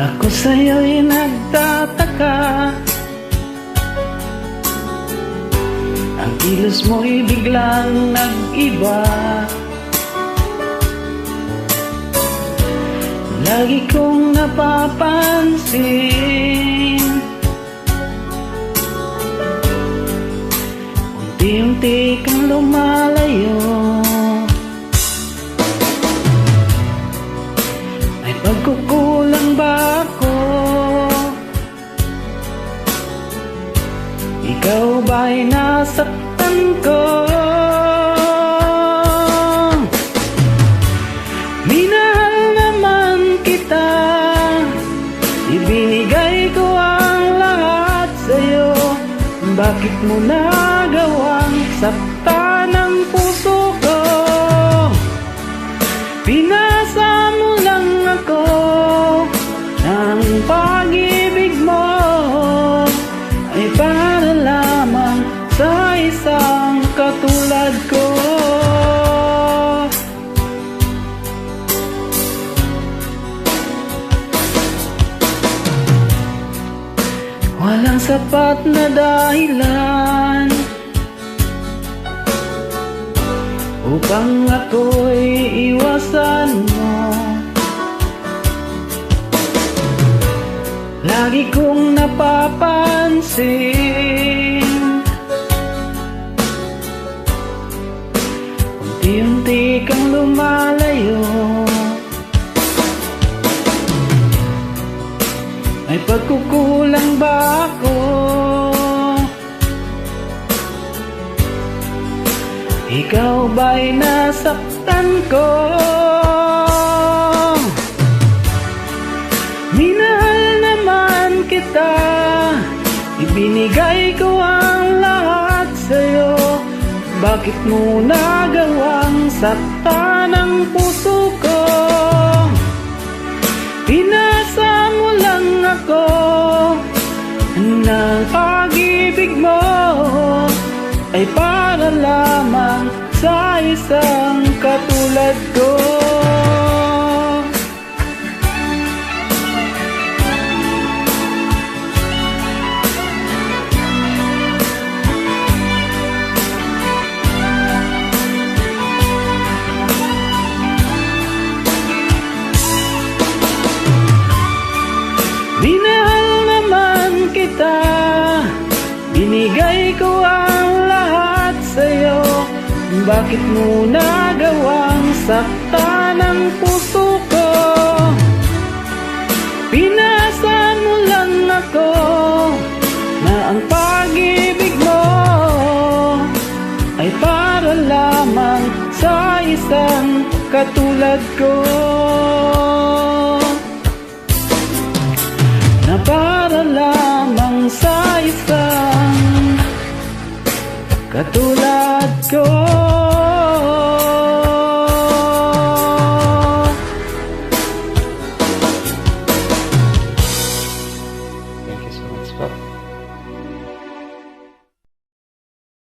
Ako sa'yo'y nagtataka, ang kilos mo'y biglang nag-iba. Lagi kong napapansin, unti-unti kang lumalayo. May pagkukulang ba ako? Ikaw ba'y nasaktan ko? Minahal naman kita, ibinigay ko ang lahat sa'yo. Bakit mo nagawang saktan ang puso ko? Pinasa mo lang ako ng pag-ibig mo, ay para lamang sa isang katulad ko. Walang sapat na dahilan upang ako'y iwasan mo. Lagi kong napapansin, unti-unti kang lumalayo. May pagkukulang ba ako? Ikaw ba'y nasaktan ko? Minahal naman kita, ibinigay ko ang lahat sa'yo. Bakit mo nagawang saktan ang puso ko? Pinasa mo lang ako ng pag-ibig mo, ay para lamang sa isang katulad ko. Minahal naman kita, binigay ko ang lahat sa'yo. Bakit mo nagawang saktan ang puso ko? Pinasa mo lang ako na ang pag-ibig mo ay para lamang sa isang katulad ko. Na para lamang sa isang katulad